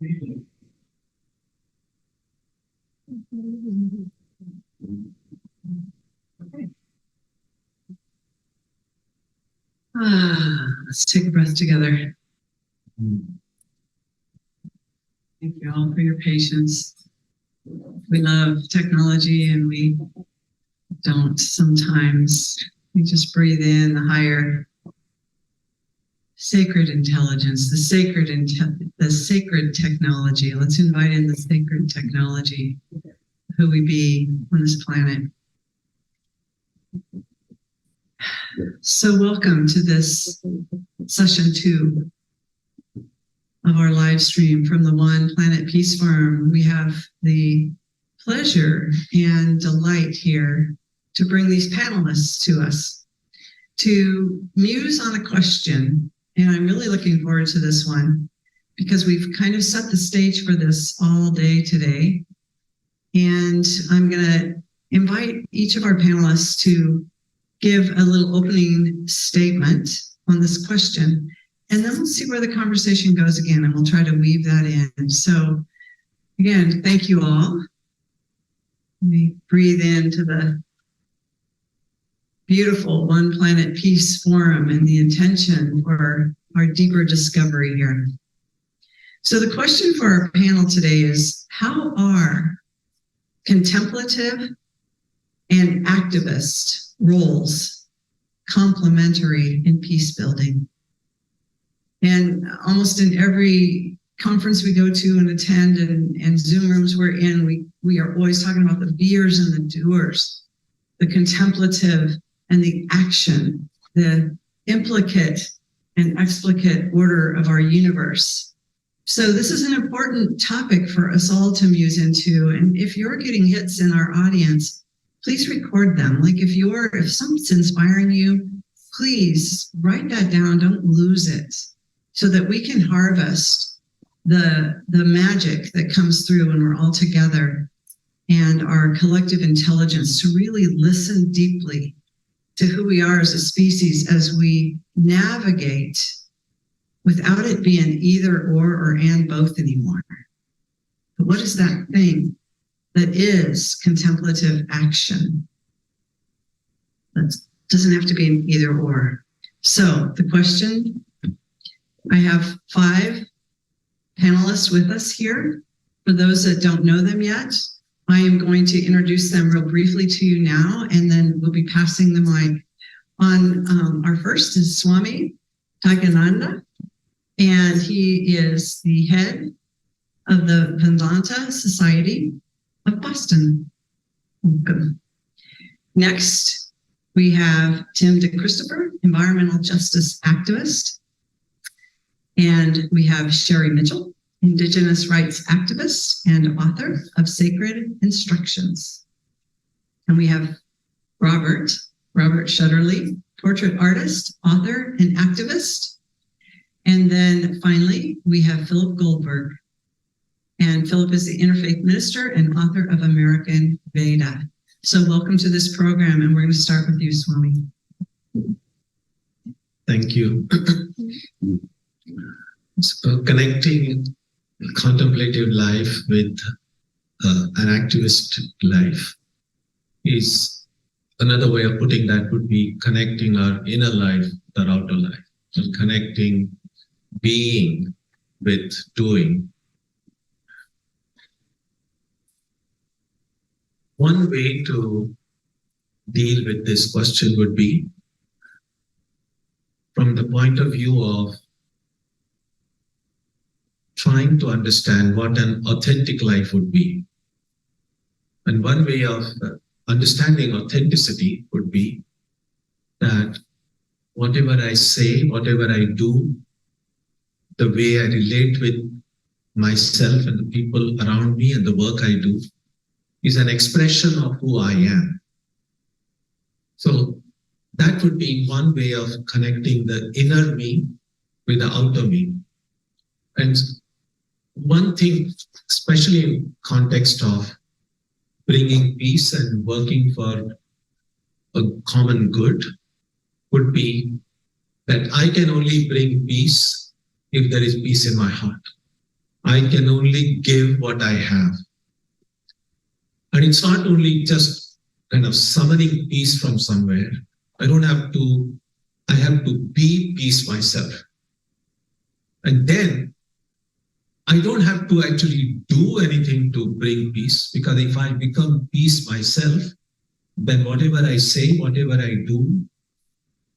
Okay. Let's take a breath together. Thank you all for your patience. We love technology and we don't sometimes. We just breathe in the higher sacred intelligence, the sacred technology. Let's invite in the sacred technology, who we be on this planet. So welcome to this session 2 of our live stream from the One Planet Peace Forum. We have the pleasure and delight here to bring these panelists to us to muse on a question. And I'm really looking forward to this one because we've kind of set the stage for this all day today. And I'm going to invite each of our panelists to give a little opening statement on this question. And then we'll see where the conversation goes again, and we'll try to weave that in. So again, thank you all. Let me breathe into the beautiful One Planet Peace Forum and the intention for our deeper discovery here. So the question for our panel today is, how are contemplative and activist roles complementary in peace building? And almost in every conference we go to and attend and Zoom rooms we're in, we are always talking about the beers and the doers, the contemplative and the action, the implicate and explicate order of our universe. So this is an important topic for us all to muse into. And if you're getting hits in our audience, please record them. Like if something's inspiring you, please write that down, don't lose it, so that we can harvest the magic that comes through when we're all together and our collective intelligence to really listen deeply to who we are as a species as we navigate without it being either or and both anymore. But what is that thing that is contemplative action? That doesn't have to be an either or. So the question, I have 5 panelists with us here. For those that don't know them yet, I am going to introduce them real briefly to you now, and then we'll be passing the mic on. Our first is Swami Tagananda, and he is the head of the Vedanta Society of Boston. Welcome. Next, we have Tim DeChristopher, environmental justice activist. And we have Sherry Mitchell, Indigenous rights activist and author of Sacred Instructions. And we have Robert Shutterly, portrait artist, author, and activist. And then finally, we have Philip Goldberg. And Philip is the interfaith minister and author of American Veda. So welcome to this program, and we're going to start with you, Swami. Thank you. So connecting contemplative life with an activist life is another way of putting that would be connecting our inner life with our outer life. So connecting being with doing. One way to deal with this question would be from the point of view of trying to understand what an authentic life would be. And one way of understanding authenticity would be that whatever I say, whatever I do, the way I relate with myself and the people around me and the work I do is an expression of who I am. So that would be one way of connecting the inner me with the outer me. And one thing, especially in context of bringing peace and working for a common good, would be that I can only bring peace if there is peace in my heart. I can only give what I have. And it's not only just kind of summoning peace from somewhere. I have to be peace myself. And then I don't have to actually do anything to bring peace, because if I become peace myself, then whatever I say, whatever I do,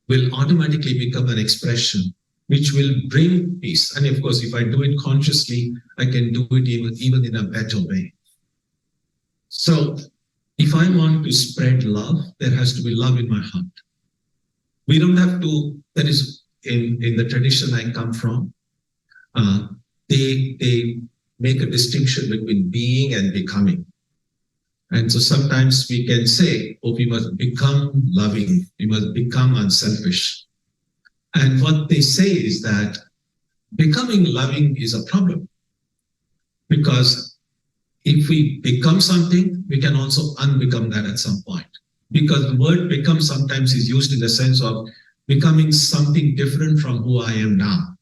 will automatically become an expression which will bring peace. And of course, if I do it consciously, I can do it even in a better way. So if I want to spread love, there has to be love in my heart. We don't have to, that is in the tradition I come from, they make a distinction between being and becoming. And so sometimes we can say, oh, we must become loving, we must become unselfish. And what they say is that becoming loving is a problem, because if we become something, we can also unbecome that at some point. Because the word become sometimes is used in the sense of becoming something different from who I am now.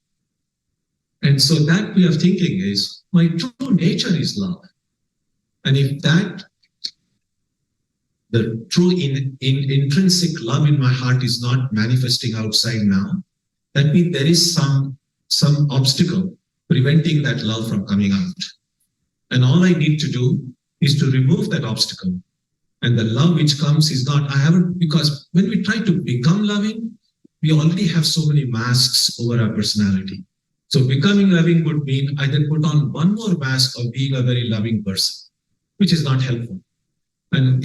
And so that way of thinking is, my true nature is love. And if that, the true intrinsic love in my heart is not manifesting outside now, that means there is some obstacle preventing that love from coming out. And all I need to do is to remove that obstacle. And the love which comes is not, because when we try to become loving, we already have so many masks over our personality. So becoming loving would mean I then put on one more mask of being a very loving person, which is not helpful. And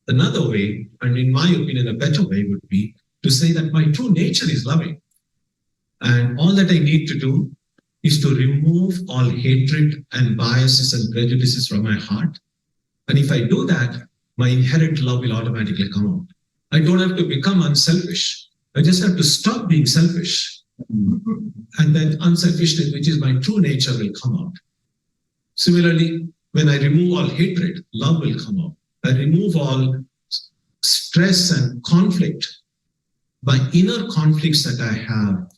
another way, and in my opinion, a better way would be to say that my true nature is loving. And all that I need to do is to remove all hatred and biases and prejudices from my heart. And if I do that, my inherent love will automatically come out. I don't have to become unselfish. I just have to stop being selfish. And then unselfishness, which is my true nature, will come out. Similarly, when I remove all hatred, love will come out. I remove all stress and conflict, my inner conflicts that I have.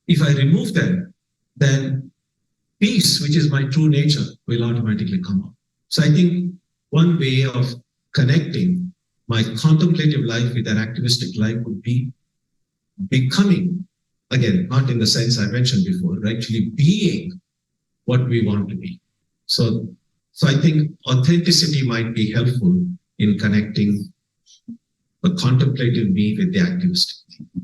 If I remove them, then peace, which is my true nature, will automatically come out. So I think one way of connecting my contemplative life with an activistic life would be becoming, again, not in the sense I mentioned before, actually being what we want to be. So I think authenticity might be helpful in connecting the contemplative me with the activistic me.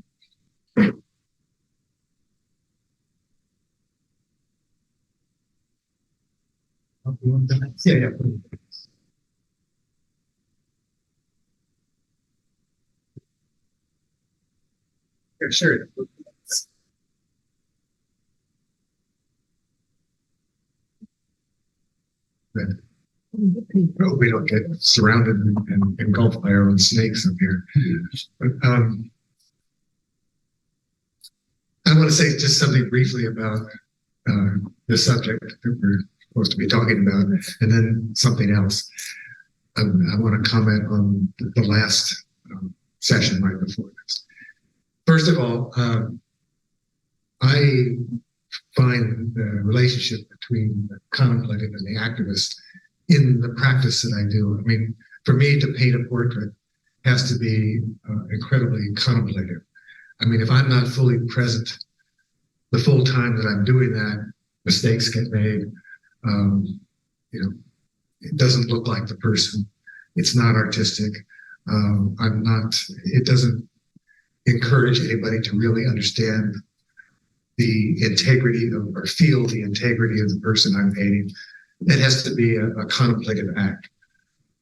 Yeah. Yeah, sure. Well, we don't get surrounded and engulfed by our own snakes up here. But I want to say just something briefly about the subject that we're supposed to be talking about, and then something else. I want to comment on the last session right before this. First of all, I find the relationship between the contemplative and the activist in the practice that I do. I mean, for me to paint a portrait has to be incredibly contemplative. I mean, if I'm not fully present the full time that I'm doing that, mistakes get made. It doesn't look like the person. It's not artistic. It doesn't encourage anybody to really understand the integrity of, or feel the integrity of the person I'm painting. It has to be a contemplative act.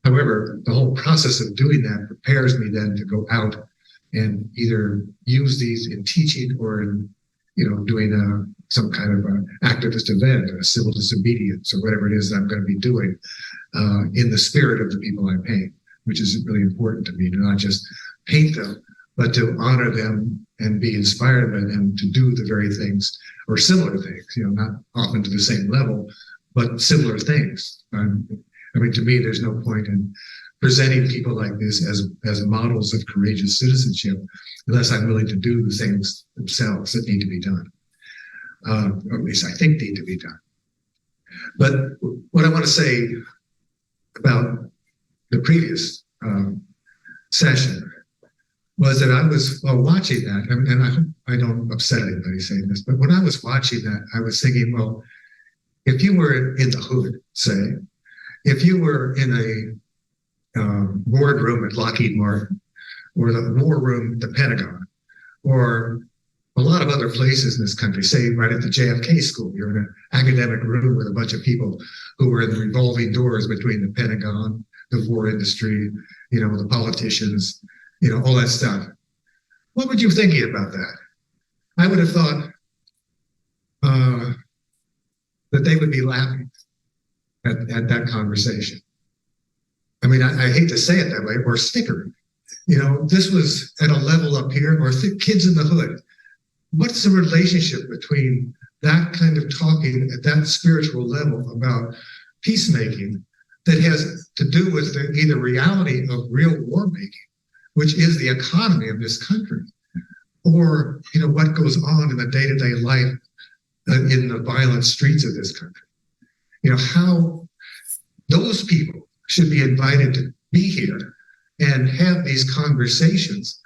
However, the whole process of doing that prepares me then to go out and either use these in teaching or in, doing some kind of an activist event, a civil disobedience, or whatever it is that I'm going to be doing in the spirit of the people I paint, which is really important to me, to not just paint them, but to honor them and be inspired by them to do the very things or similar things, not often to the same level, but similar things. I mean, to me, there's no point in presenting people like this as models of courageous citizenship unless I'm willing to do the things themselves that need to be done. or at least I think need to be done. But what I want to say about the previous session was that I was watching that, and I hope I don't upset anybody saying this, but when I was watching that, I was thinking, well, if you were in the hood, say, if you were in a boardroom at Lockheed Martin, or the war room at the Pentagon, or a lot of other places in this country, say right at the JFK school, you're in an academic room with a bunch of people who were in the revolving doors between the Pentagon, the war industry, the politicians, all that stuff. What would you thinking about that? I would have thought that they would be laughing at that conversation. I mean, I hate to say it that way, or snickering. This was at a level up here, or kids in the hood. What's the relationship between that kind of talking at that spiritual level about peacemaking that has to do with the either reality of real war making, which is the economy of this country, or what goes on in the day-to-day life in the violent streets of this country? How those people should be invited to be here and have these conversations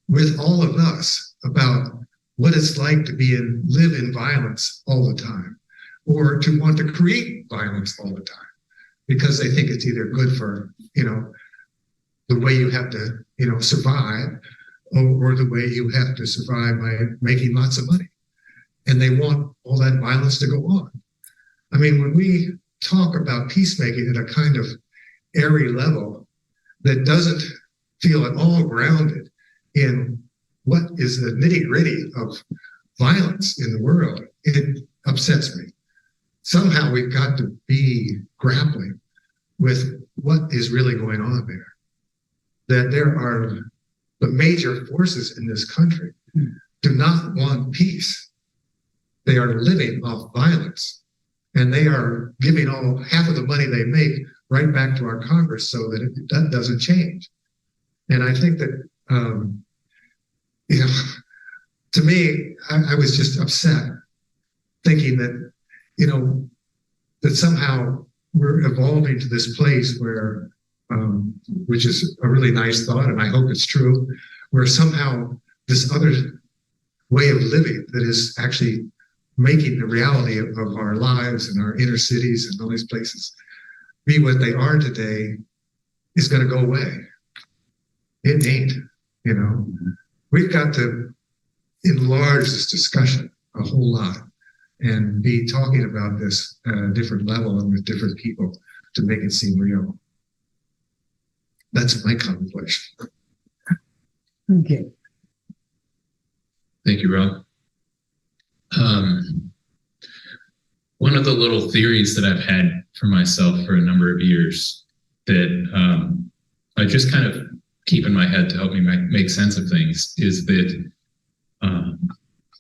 with all of us about what it's like to live in violence all the time, or to want to create violence all the time, because they think it's either good for, the way you have to, survive, or the way you have to survive by making lots of money. And they want all that violence to go on. I mean, when we talk about peacemaking at a kind of airy level that doesn't feel at all grounded in what is the nitty-gritty of violence in the world, it upsets me. Somehow we've got to be grappling with what is really going on there. That there are the major forces in this country do not want peace. They are living off violence, and they are giving half of the money they make right back to our Congress so that that doesn't change. And I think that, to me, I was just upset thinking that, that somehow we're evolving to this place where, which is a really nice thought, and I hope it's true, where somehow this other way of living that is actually making the reality of our lives and our inner cities and all these places be what they are today is going to go away. It ain't, We've got to enlarge this discussion a whole lot and be talking about this at a different level and with different people to make it seem real. That's my contemplation. Okay. Thank you, Rob. One of the little theories that I've had for myself for a number of years that I just kind of keep in my head to help me make sense of things is that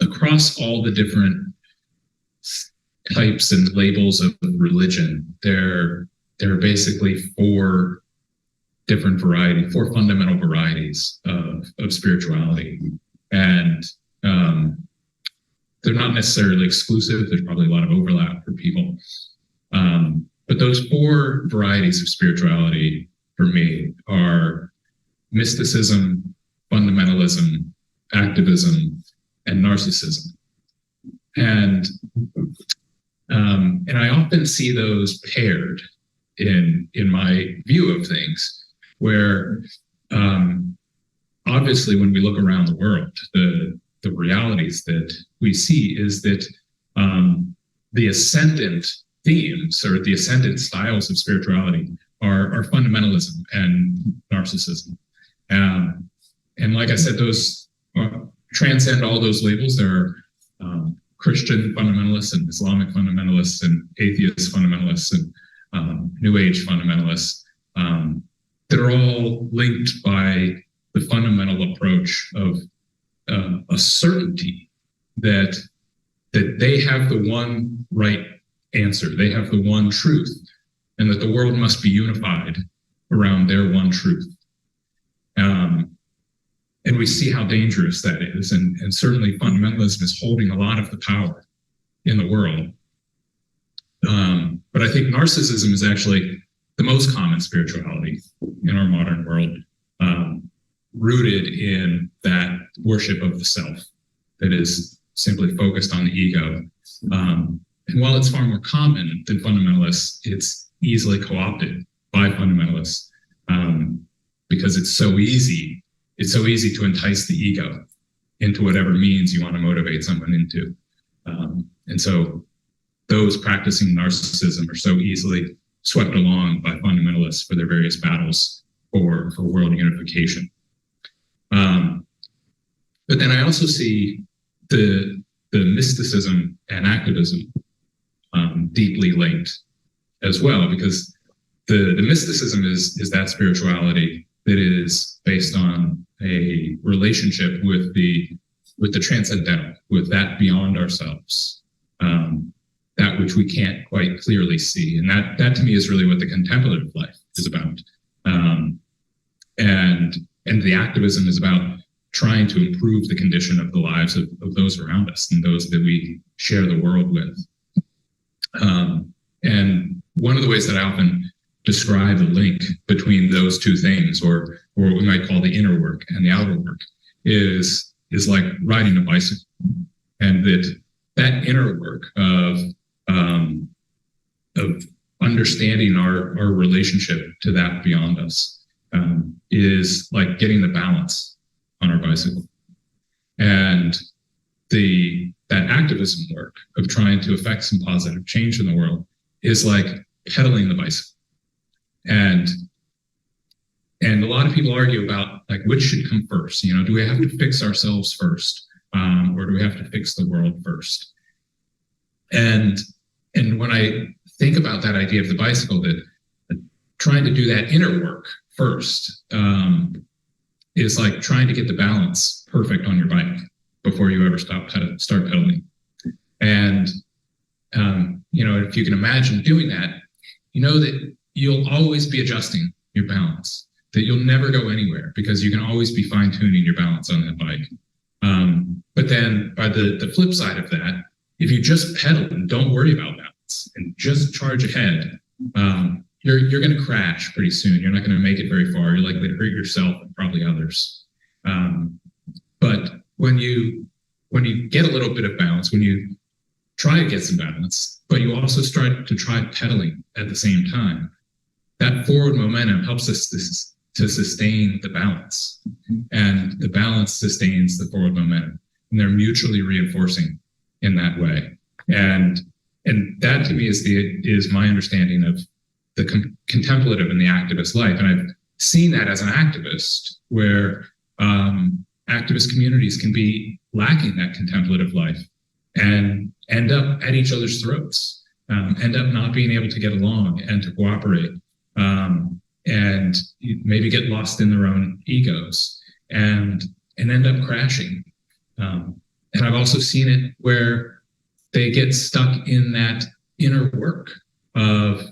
across all the different types and labels of religion, there are basically four fundamental varieties of spirituality. And they're not necessarily exclusive. There's probably a lot of overlap for people. But those four varieties of spirituality for me are mysticism, fundamentalism, activism, and narcissism. And I often see those paired in my view of things, where obviously when we look around the world, the realities that we see is that the ascendant themes or the ascendant styles of spirituality are fundamentalism and narcissism. And like I said, those transcend all those labels. There are Christian fundamentalists and Islamic fundamentalists and atheist fundamentalists and New Age fundamentalists that are all linked by the fundamental approach of a certainty that they have the one right answer, they have the one truth, and that the world must be unified around their one truth. And we see how dangerous that is, and certainly fundamentalism is holding a lot of the power in the world. But I think narcissism is actually the most common spirituality in our modern world, rooted in that worship of the self that is simply focused on the ego. And while it's far more common than fundamentalists, it's easily co-opted by fundamentalists because it's so easy. It's so easy to entice the ego into whatever means you want to motivate someone into. And so those practicing narcissism are so easily swept along by fundamentalists for their various battles for world unification. But then I also see the mysticism and activism deeply linked as well, because the mysticism is that spirituality that is based on a relationship with the transcendental, with that beyond ourselves, that which we can't quite clearly see. And that to me is really what the contemplative life is about. And the activism is about trying to improve the condition of the lives of those around us and those that we share the world with. And one of the ways that I often describe the link between those two things, or what we might call the inner work and the outer work, is like riding a bicycle. And that inner work of understanding our relationship to that beyond us is like getting the balance on our bicycle. And that activism work of trying to affect some positive change in the world is like pedaling the bicycle. And a lot of people argue about like which should come first. You know, do we have to fix ourselves first, or do we have to fix the world first? And when I think about that idea of the bicycle, that trying to do that inner work first is like trying to get the balance perfect on your bike before you ever start pedaling. And you know, if you can imagine doing that, you know that you'll always be adjusting your balance, that you'll never go anywhere because you can always be fine-tuning your balance on that bike. But then by the flip side of that, if you just pedal and don't worry about balance and just charge ahead, you're going to crash pretty soon. You're not going to make it very far. You're likely to hurt yourself and probably others. But when you get a little bit of balance, when you try to get some balance, but you also start to try pedaling at the same time, that forward momentum helps us to sustain the balance, and the balance sustains the forward momentum, and they're mutually reinforcing in that way. And that to me is my understanding of the contemplative and the activist life. And I've seen that as an activist, where activist communities can be lacking that contemplative life and end up at each other's throats, end up not being able to get along and to cooperate, and maybe get lost in their own egos and end up crashing. And I've also seen it where they get stuck in that inner work of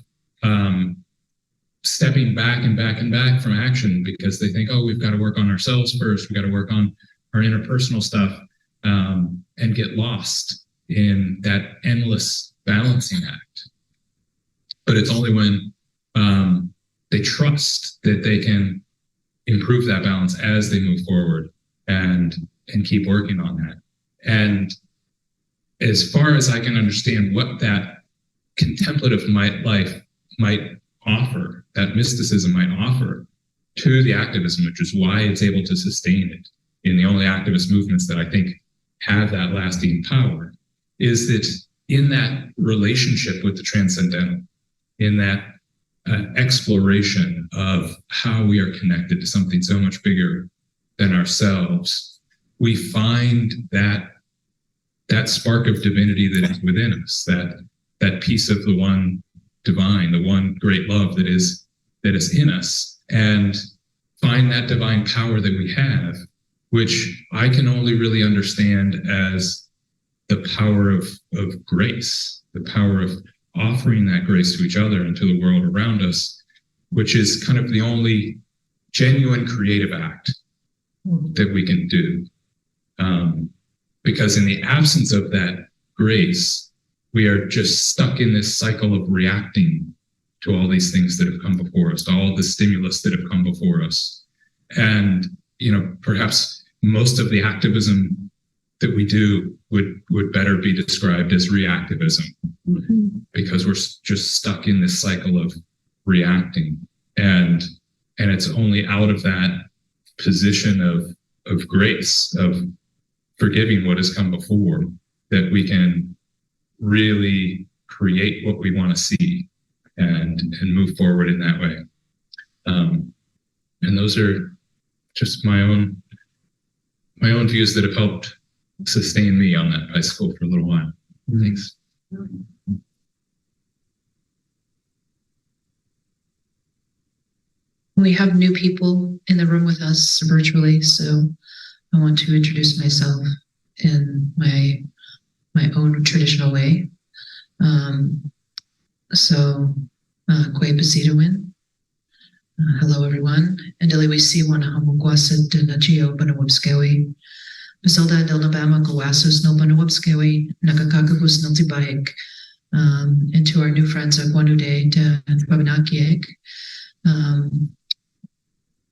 stepping back and back and back from action because they think, oh, we've got to work on ourselves first. We've got to work on our interpersonal stuff, and get lost in that endless balancing act. But it's only when they trust that they can improve that balance as they move forward and keep working on that. And as far as I can understand what that contemplative life might offer, that mysticism might offer to the activism, which is why it's able to sustain it in the only activist movements that I think have that lasting power, is that in that relationship with the transcendental, in that exploration of how we are connected to something so much bigger than ourselves, we find that spark of divinity that is within us, that piece of the one divine, the one great love that is in us, and find that divine power that we have, which I can only really understand as the power of grace, the power of offering that grace to each other and to the world around us, which is kind of the only genuine creative act that we can do. Because in the absence of that grace, we are just stuck in this cycle of reacting to all these things that have come before us, to all the stimulus that have come before us. And, perhaps most of the activism that we do would better be described as reactivism, because we're just stuck in this cycle of reacting. And it's only out of that position of grace, of forgiving what has come before, that we can really create what we want to see and move forward in that way. And those are just my own views that have helped sustain me on that bicycle for a little while. Thanks. We have new people in the room with us virtually, so I want to introduce myself in my own traditional way. Kwe Pasitawin. Hello, everyone. And we see one hamugwasid na geo banawabskewi. Basilda del Nabama Gawasus no banawabskewi, Nakakakabus Niltibayek. And to our new friends at Wanude de Babanakiek.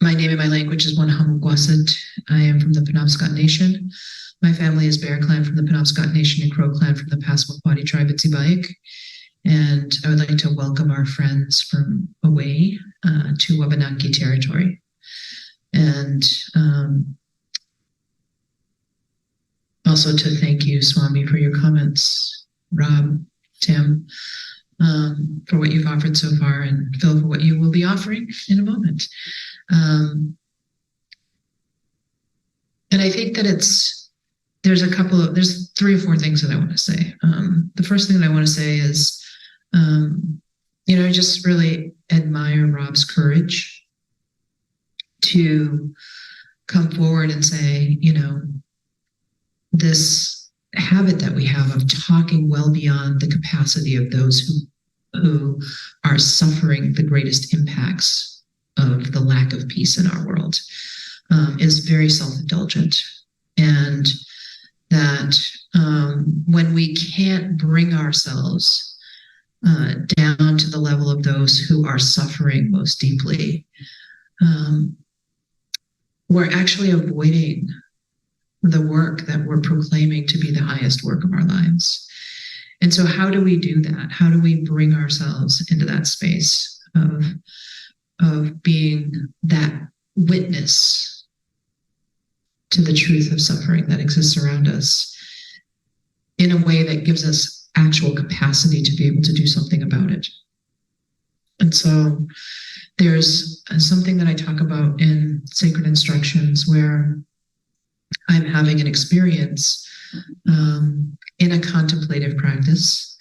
My name and my language is Wanhamugwasit. I am from the Penobscot Nation. My family is Bear Clan from the Penobscot Nation and Crow Clan from the Passamaquoddy tribe at Zibaik. And I would like to welcome our friends from away to Wabanaki territory. And also to thank you, Swami, for your comments, Rob, Tim, for what you've offered so far, and Phil for what you will be offering in a moment. And I think that there's three or four things that I want to say. The first thing that I want to say is, I just really admire Rob's courage to come forward and say, this habit that we have of talking well beyond the capacity of those who are suffering the greatest impacts of the lack of peace in our world is very self-indulgent. And that when we can't bring ourselves down to the level of those who are suffering most deeply, we're actually avoiding the work that we're proclaiming to be the highest work of our lives. And so how do we do that? How do we bring ourselves into that space of being that witness to the truth of suffering that exists around us in a way that gives us actual capacity to be able to do something about it? And so there's something that I talk about in Sacred Instructions where I'm having an experience in a contemplative practice,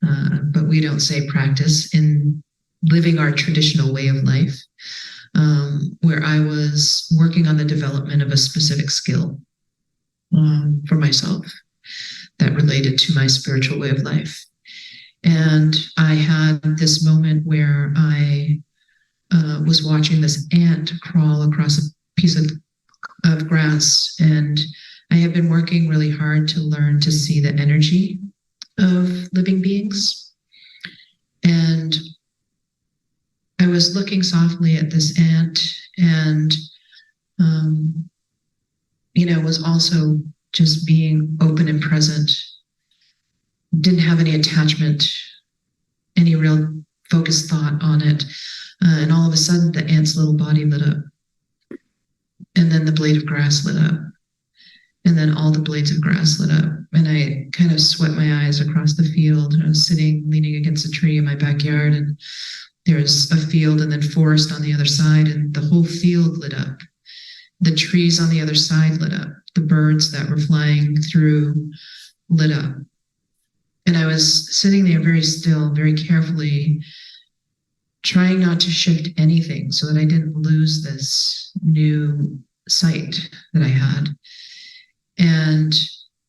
but we don't say practice, in living our traditional way of life, where I was working on the development of a specific skill for myself that related to my spiritual way of life. And I had this moment where I was watching this ant crawl across a piece of grass, and I have been working really hard to learn to see the energy of living beings. And I was looking softly at this ant, and was also just being open and present. Didn't have any attachment, any real focused thought on it. And all of a sudden, the ant's little body lit up. And then the blade of grass lit up. And then all the blades of grass lit up. And I kind of swept my eyes across the field. I was sitting, leaning against a tree in my backyard, and there's a field and then forest on the other side, and the whole field lit up. The trees on the other side lit up. The birds that were flying through lit up. And I was sitting there very still, very carefully, trying not to shift anything so that I didn't lose this new sight that I had. And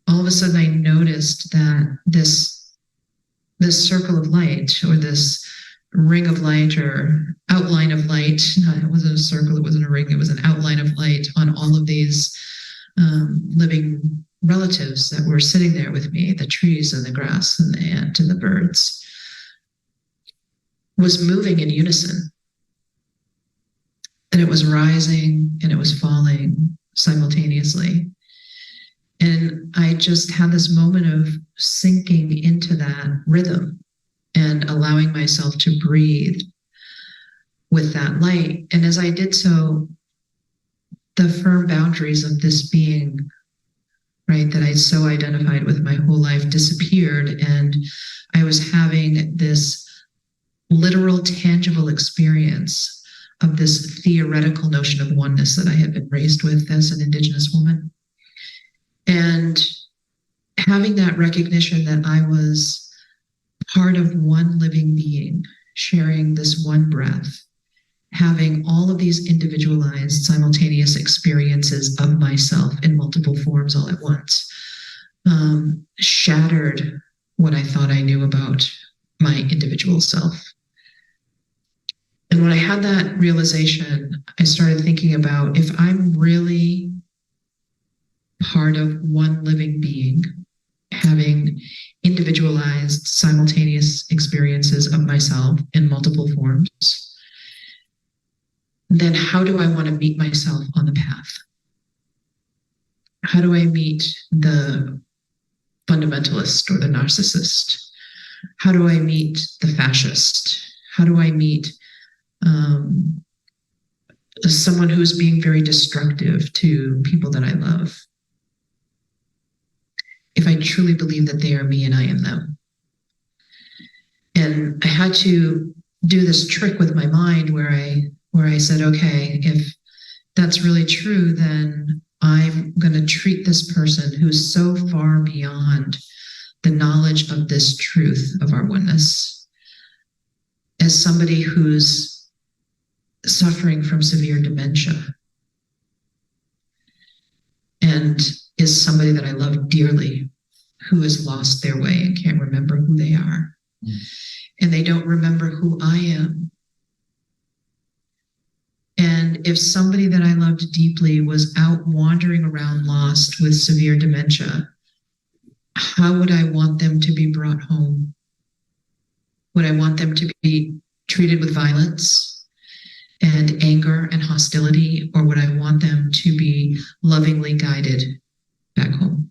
all of a sudden I noticed that this circle of light, or this ring of light, or outline of light, it wasn't a circle, it wasn't a ring, it was an outline of light on all of these living relatives that were sitting there with me, the trees and the grass and the ant and the birds, was moving in unison. And it was rising and it was falling simultaneously. And I just had this moment of sinking into that rhythm and allowing myself to breathe with that light. And as I did so, the firm boundaries of this being, right, that I so identified with my whole life disappeared. And I was having this literal, tangible experience of this theoretical notion of oneness that I had been raised with as an Indigenous woman. And having that recognition that I was part of one living being, sharing this one breath, having all of these individualized, simultaneous experiences of myself in multiple forms all at once, shattered what I thought I knew about my individual self. And when I had that realization, I started thinking about, if I'm really part of one living being, having individualized, simultaneous experiences of myself in multiple forms, then how do I want to meet myself on the path? How do I meet the fundamentalist or the narcissist? How do I meet the fascist? How do I meet someone who's being very destructive to people that I love, if I truly believe that they are me and I am them? And I had to do this trick with my mind where I said, okay, if that's really true, then I'm going to treat this person who's so far beyond the knowledge of this truth of our oneness as somebody who's suffering from severe dementia and is somebody that I love dearly, who has lost their way and can't remember who they are. And they don't remember who I am. And if somebody that I loved deeply was out wandering around lost with severe dementia, how would I want them to be brought home? Would I want them to be treated with violence and anger and hostility, or would I want them to be lovingly guided back home?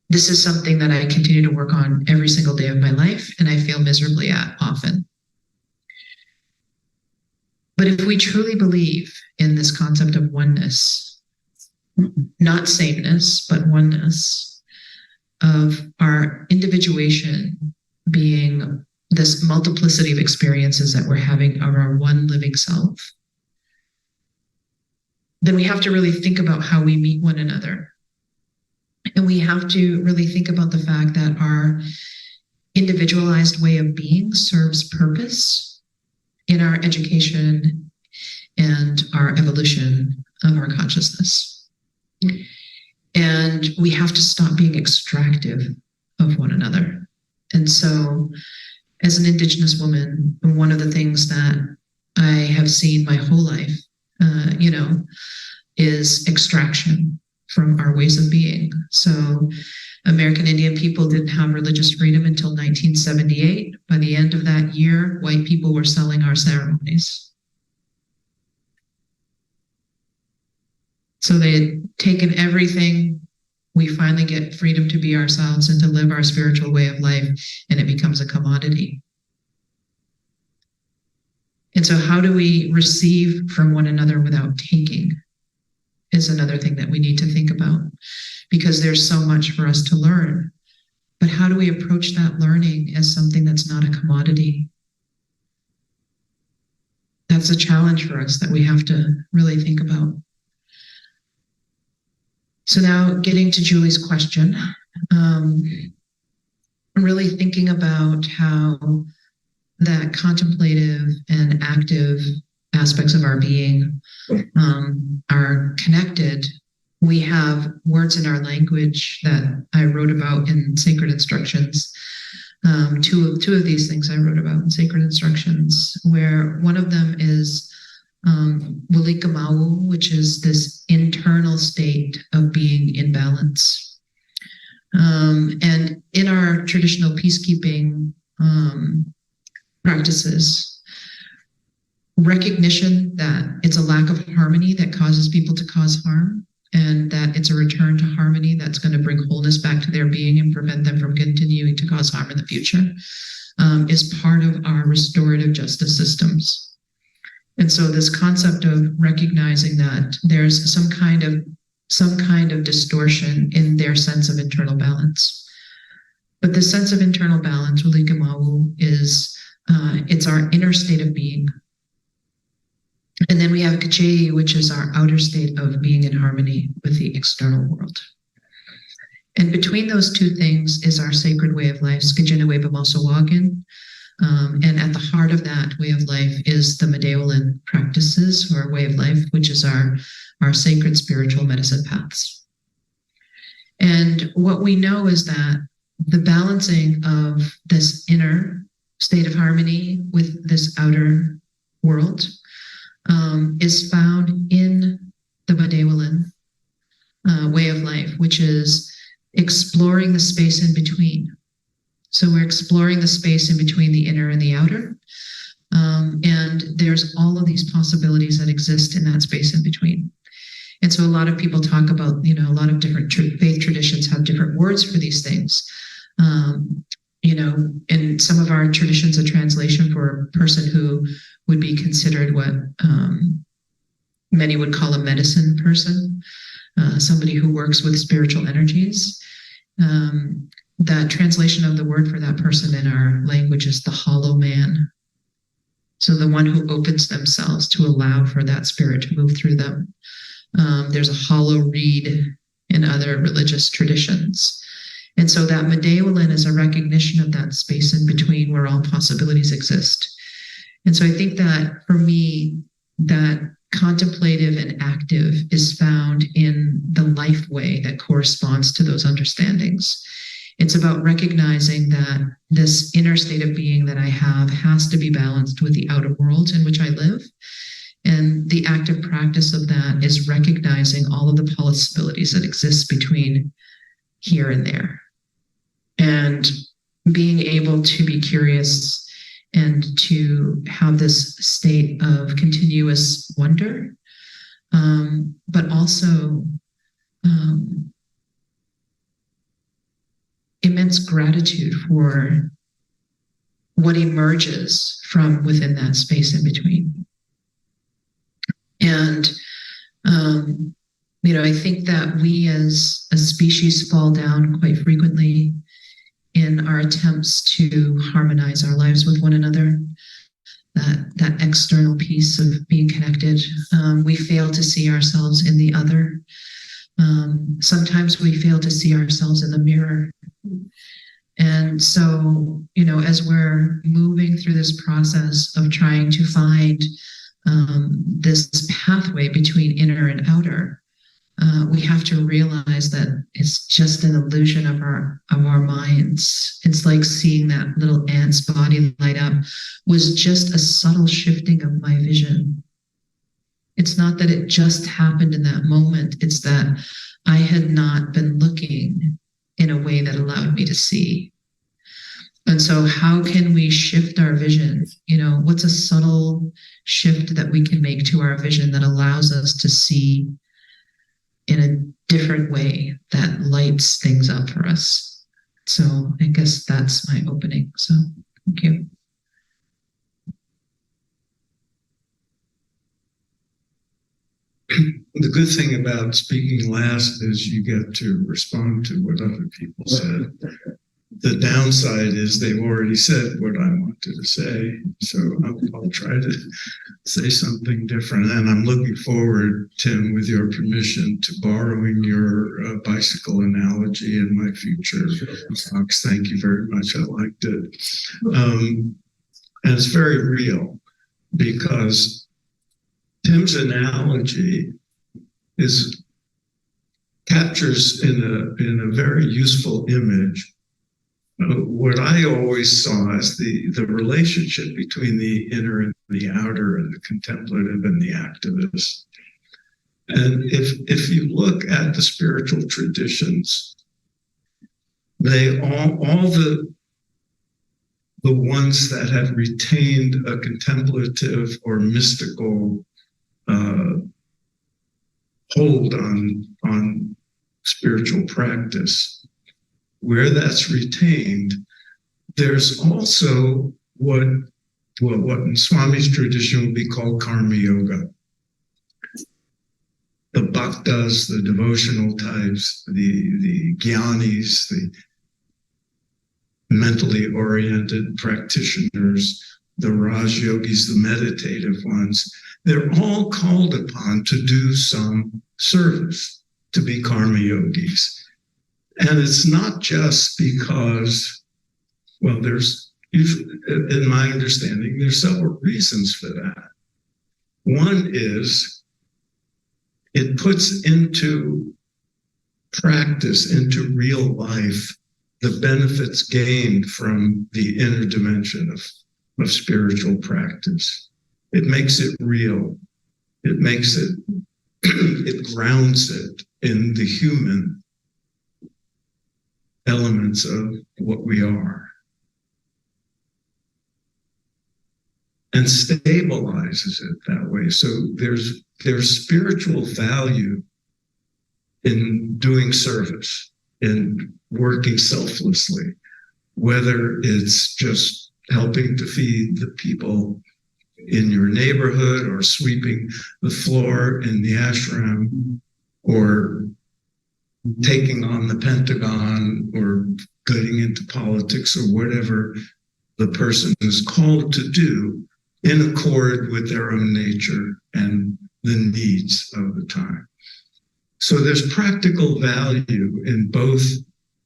This is something that I continue to work on every single day of my life, and I fail miserably at often. But if we truly believe in this concept of oneness, not sameness, but oneness, of our individuation being this multiplicity of experiences that we're having of our one living self, then we have to really think about how we meet one another. And we have to really think about the fact that our individualized way of being serves purpose in our education and our evolution of our consciousness. And we have to stop being extractive of one another. And so, as an Indigenous woman, one of the things that I have seen my whole life, is extraction from our ways of being. So American Indian people didn't have religious freedom until 1978. By the end of that year, white people were selling our ceremonies. So they had taken everything. We finally get freedom to be ourselves and to live our spiritual way of life, and it becomes a commodity. And so how do we receive from one another without taking is another thing that we need to think about, because there's so much for us to learn. But how do we approach that learning as something that's not a commodity? That's a challenge for us that we have to really think about. So now getting to Julie's question, really thinking about how that contemplative and active aspects of our being are connected. We have words in our language that I wrote about in Sacred Instructions. Two of these things I wrote about in Sacred Instructions, where one of them is Wulikamau, which is this internal state of being in balance. And in our traditional peacekeeping practices, recognition that it's a lack of harmony that causes people to cause harm, and that it's a return to harmony that's going to bring wholeness back to their being and prevent them from continuing to cause harm in the future, is part of our restorative justice systems. And so this concept of recognizing that there's some kind of distortion in their sense of internal balance. But the sense of internal balance, Wulikamau, is it's our inner state of being. And then we have Kachei, which is our outer state of being in harmony with the external world. And between those two things is our sacred way of life, Skijinaweba Masawagan. And at the heart of that way of life is the Medewalan practices, or way of life, which is our sacred spiritual medicine paths. And what we know is that the balancing of this inner state of harmony with this outer world is found in the Medewalan way of life, which is exploring the space in between. So we're exploring the space in between the inner and the outer. And there's all of these possibilities that exist in that space in between. And so a lot of people talk about, a lot of different faith traditions have different words for these things. In some of our traditions, a translation for a person who would be considered what many would call a medicine person, somebody who works with spiritual energies. That translation of the word for that person in our language is the hollow man. So the one who opens themselves to allow for that spirit to move through them. There's a hollow reed in other religious traditions. And so that Medewalan is a recognition of that space in between where all possibilities exist. And so I think that for me, that contemplative and active is found in the life way that corresponds to those understandings. It's about recognizing that this inner state of being that I have has to be balanced with the outer world in which I live. And the active practice of that is recognizing all of the possibilities that exist between here and there. And being able to be curious and to have this state of continuous wonder, but also immense gratitude for what emerges from within that space in between. And, I think that we as a species fall down quite frequently in our attempts to harmonize our lives with one another, that external piece of being connected. We fail to see ourselves in the other. Sometimes we fail to see ourselves in the mirror. And so, as we're moving through this process of trying to find this pathway between inner and outer, we have to realize that it's just an illusion of our minds. It's like seeing that little ant's body light up was just a subtle shifting of my vision. It's not that it just happened in that moment. It's that I had not been looking in a way that allowed me to see. And so how can we shift our vision? What's a subtle shift that we can make to our vision that allows us to see in a different way that lights things up for us? So I guess that's my opening. So thank you. The good thing about speaking last is you get to respond to what other people said. The downside is they've already said what I wanted to say, so I'll try to say something different. And I'm looking forward, Tim, with your permission, to borrowing your bicycle analogy in my future talks. Thank you very much. I liked it. And it's very real because Tim's analogy captures in a very useful image what I always saw as the relationship between the inner and the outer, and the contemplative and the activist. And if you look at the spiritual traditions, they all the ones that have retained a contemplative or mystical hold on spiritual practice, where that's retained, there's also what in Swami's tradition would be called karma yoga. The bhaktas, the devotional types, the jnanis, the mentally oriented practitioners, the Raj yogis, the meditative ones, they're all called upon to do some service, to be karma yogis. And it's not just because, well, there's usually, in my understanding, there's several reasons for that. One is it puts into practice, into real life, the benefits gained from the inner dimension of spiritual practice. It makes it real. It makes it, it grounds it in the human elements of what we are, and stabilizes it that way. So there's spiritual value in doing service, in working selflessly, whether it's just helping to feed the people in your neighborhood, or sweeping the floor in the ashram, or taking on the Pentagon, or getting into politics, or whatever the person is called to do in accord with their own nature and the needs of the time. So there's practical value in both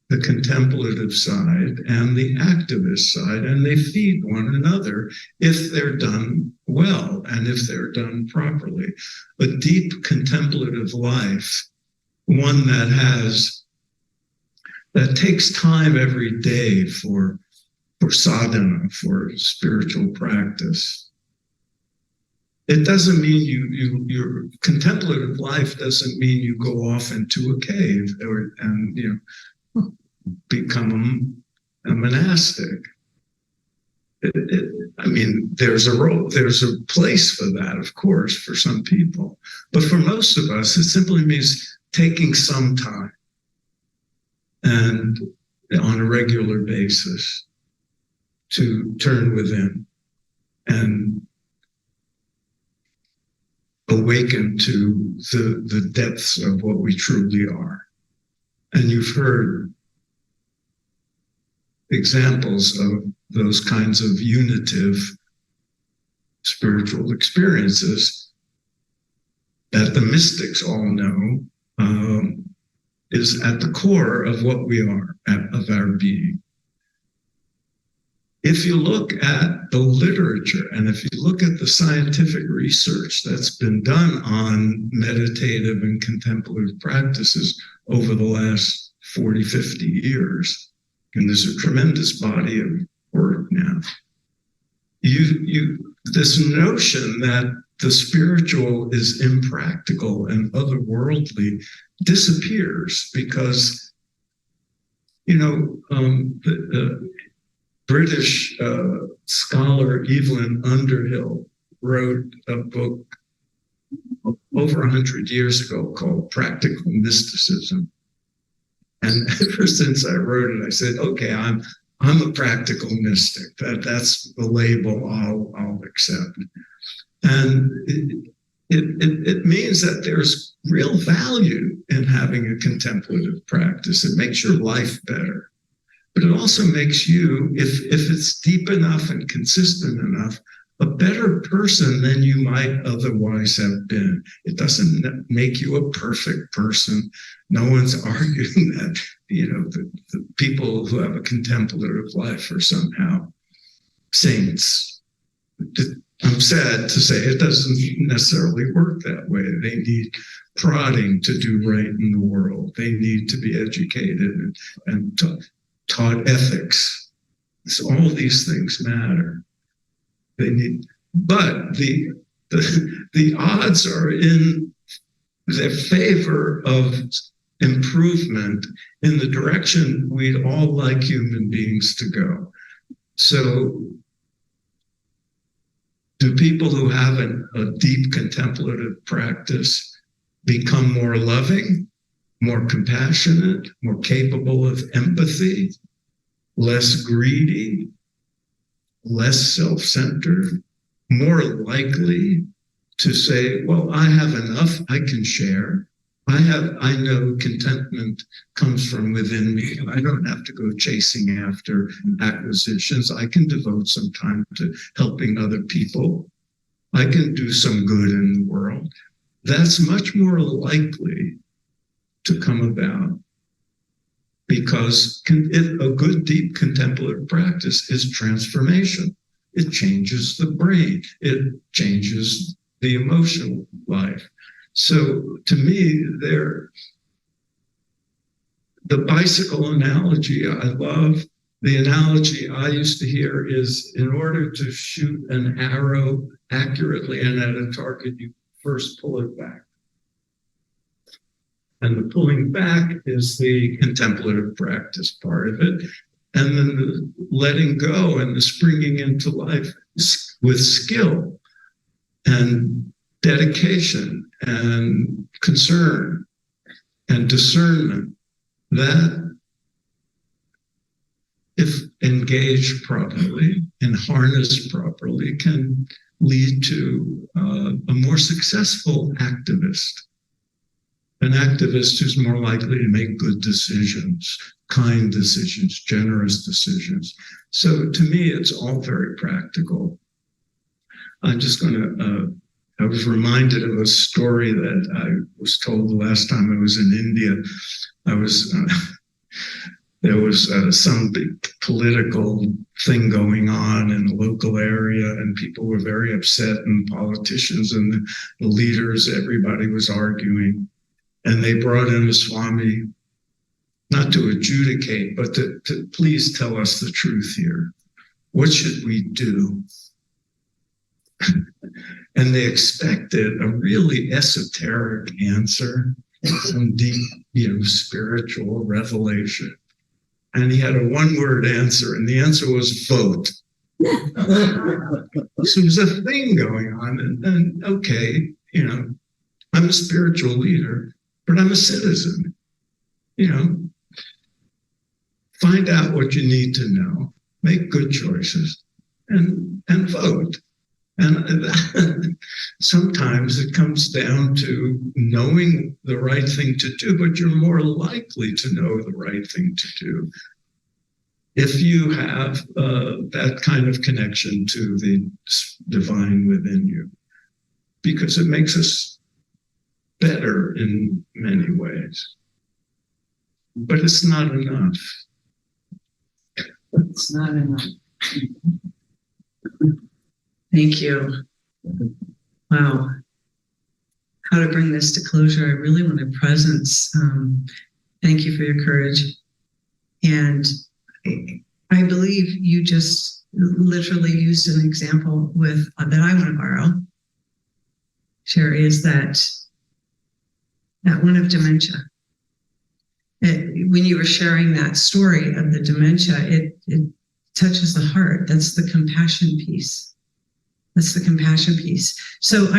the contemplative side and the activist side, and they feed one another if they're done well and if they're done properly. A deep contemplative life, one that takes time every day for sadhana, for spiritual practice. It doesn't mean your contemplative life doesn't mean you go off into a cave and become a monastic. I mean, there's a place for that, of course, for some people. But for most of us, it simply means taking some time and on a regular basis to turn within and awaken to the depths of what we truly are. And you've heard examples of those kinds of unitive spiritual experiences that the mystics all know is at the core of what we are, of our being. If you look at the literature, and if you look at the scientific research that's been done on meditative and contemplative practices over the last 40, 50 years, and there's a tremendous body of work now, this notion that the spiritual is impractical and otherworldly disappears, because the British scholar Evelyn Underhill wrote a book over 100 years ago called Practical Mysticism. And ever since I wrote it, I said, okay, I'm a practical mystic. That's the label I'll accept. And it means that there's real value in having a contemplative practice. It makes your life better. But it also makes you, if it's deep enough and consistent enough, a better person than you might otherwise have been. It doesn't make you a perfect person. No one's arguing that, the people who have a contemplative life are somehow saints. I'm sad to say it doesn't necessarily work that way. They need prodding to do right in the world. They need to be educated and taught ethics. So all these things matter. They need, but the odds are in their favor of improvement in the direction we'd all like human beings to go. So do people who have a deep contemplative practice become more loving, more compassionate, more capable of empathy, less greedy, less self-centered, more likely to say, well, I have enough, I can share. I know contentment comes from within me. I don't have to go chasing after acquisitions. I can devote some time to helping other people. I can do some good in the world. That's much more likely to come about because a good deep contemplative practice is transformation. It changes the brain. It changes the emotional life. So to me, the bicycle analogy I love. The analogy I used to hear is in order to shoot an arrow accurately and at a target, you first pull it back. And the pulling back is the contemplative practice part of it. And then the letting go and the springing into life with skill and dedication and concern and discernment that, if engaged properly and harnessed properly, can lead to a more successful activist. An activist who's more likely to make good decisions, kind decisions, generous decisions. So to me, it's all very practical. I'm just going to, I was reminded of a story that I was told the last time I was in India. There was some big political thing going on in the local area, and people were very upset, and politicians and the leaders, everybody was arguing. And they brought in a Swami, not to adjudicate, but to please tell us the truth here. What should we do? And they expected a really esoteric answer, some deep, spiritual revelation. And he had a one-word answer, and the answer was vote. So there's a thing going on, and okay, I'm a spiritual leader, but I'm a citizen. Find out what you need to know, make good choices, and vote. And sometimes it comes down to knowing the right thing to do, but you're more likely to know the right thing to do if you have that kind of connection to the divine within you, because it makes us better in many ways. But it's not enough. It's not enough. Thank you. Wow. How to bring this to closure. I really want a presence. Thank you for your courage. And I believe you just literally used an example that I want to borrow. Sherry, is that one of dementia. When you were sharing that story of the dementia, it touches the heart. That's the compassion piece. That's the compassion piece. So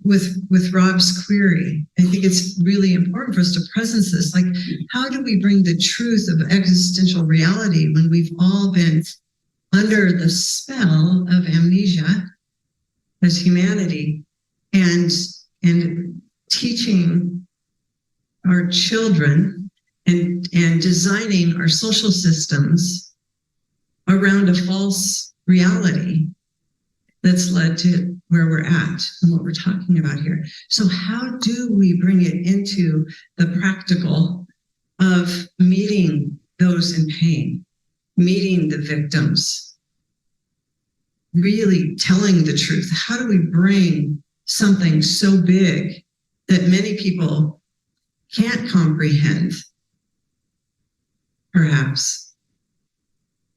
with Rob's query, I think it's really important for us to presence this. Like, how do we bring the truth of existential reality when we've all been under the spell of amnesia as humanity, and teaching our children and designing our social systems around a false reality that's led to where we're at and what we're talking about here. So how do we bring it into the practical of meeting those in pain, meeting the victims, really telling the truth? How do we bring something so big that many people can't comprehend, perhaps,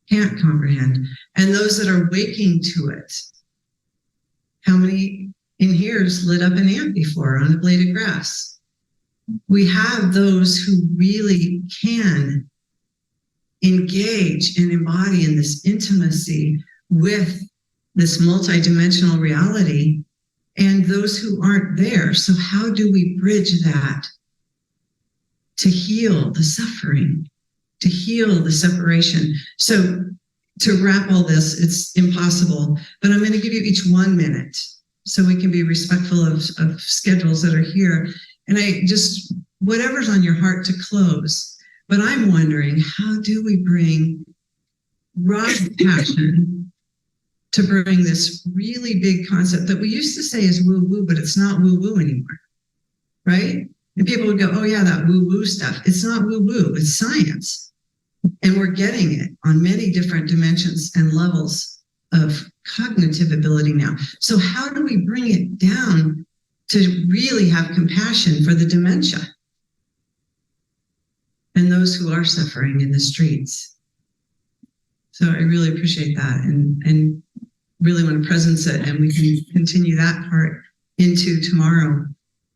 can't comprehend, and those that are waking to it. How many in here has lit up an ant before on a blade of grass? We have those who really can engage and embody in this intimacy with this multidimensional reality, and those who aren't there. So how do we bridge that to heal the suffering, to heal the separation? So to wrap all this, it's impossible, but I'm going to give you each 1 minute so we can be respectful of schedules that are here. And I just, whatever's on your heart to close. But I'm wondering, how do we bring raw passion to bring this really big concept that we used to say is woo-woo, but it's not woo-woo anymore, right? And people would go, oh yeah, that woo-woo stuff. It's not woo-woo, it's science. And we're getting it on many different dimensions and levels of cognitive ability now. So how do we bring it down to really have compassion for the dementia and those who are suffering in the streets? So I really appreciate that, and really want to presence it, and we can continue that part into tomorrow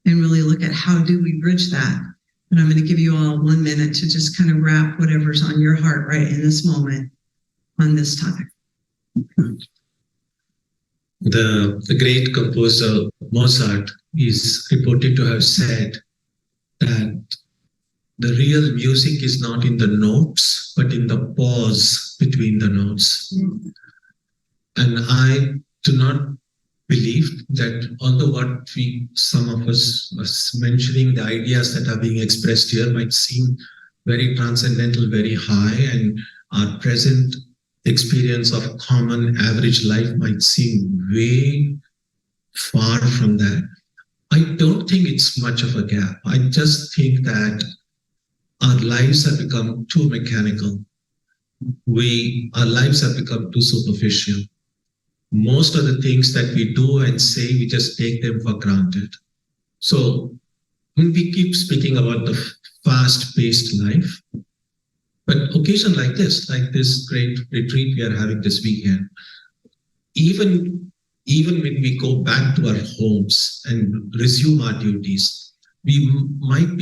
and really look at how do we bridge that. And I'm going to give you all 1 minute to just kind of wrap whatever's on your heart right in this moment on this topic. The great composer Mozart is reported to have said that the real music is not in the notes, but in the pause between the notes. And I do not believe that, although what some of us was mentioning, the ideas that are being expressed here might seem very transcendental, very high, and our present experience of common average life might seem way far from that. I don't think it's much of a gap. I just think that our lives have become too mechanical. Our lives have become too superficial. Most of the things that we do and say, we just take them for granted. So we keep speaking about the fast-paced life, but occasion like this great retreat we are having this weekend, even when we go back to our homes and resume our duties, it might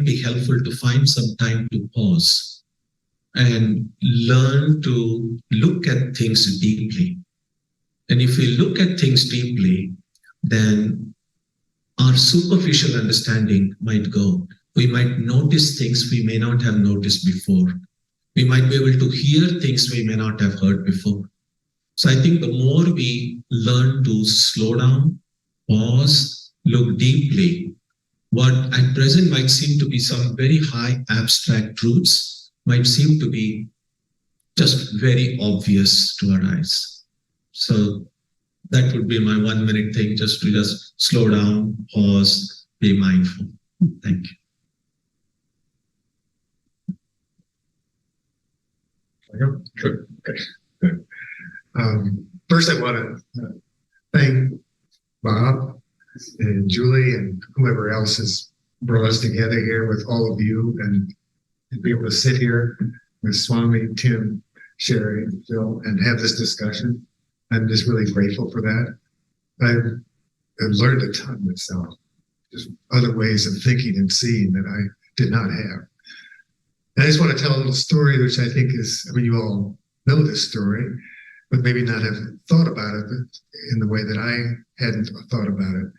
be helpful to find some time to pause and learn to look at things deeply. And if we look at things deeply, then our superficial understanding might go. We might notice things we may not have noticed before. We might be able to hear things we may not have heard before. So I think the more we learn to slow down, pause, look deeply, what at present might seem to be some very high abstract truths might seem to be just very obvious to our eyes. So that would be my 1 minute thing, just to slow down, pause, be mindful. Thank you. Sure. Okay. Good. First, I want to thank Bob and Julie and whoever else has brought us together here with all of you, and to be able to sit here with Swami, Tim, Sherry, and Phil and have this discussion. I'm just really grateful for that. I've learned a ton myself, just other ways of thinking and seeing that I did not have. And I just want to tell a little story, which I think is, you all know this story, but maybe not have thought about it in the way that I hadn't thought about it.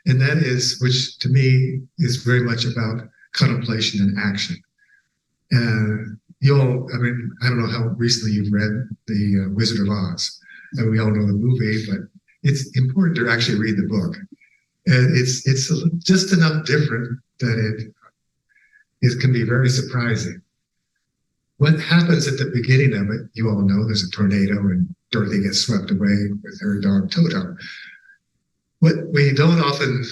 And that is, which to me is very much about contemplation and action. I don't know how recently you've read The Wizard of Oz. And we all know the movie, but it's important to actually read the book. And it's just enough different that it can be very surprising. What happens at the beginning of it, you all know there's a tornado and Dorothy gets swept away with her dog Toto. What we don't often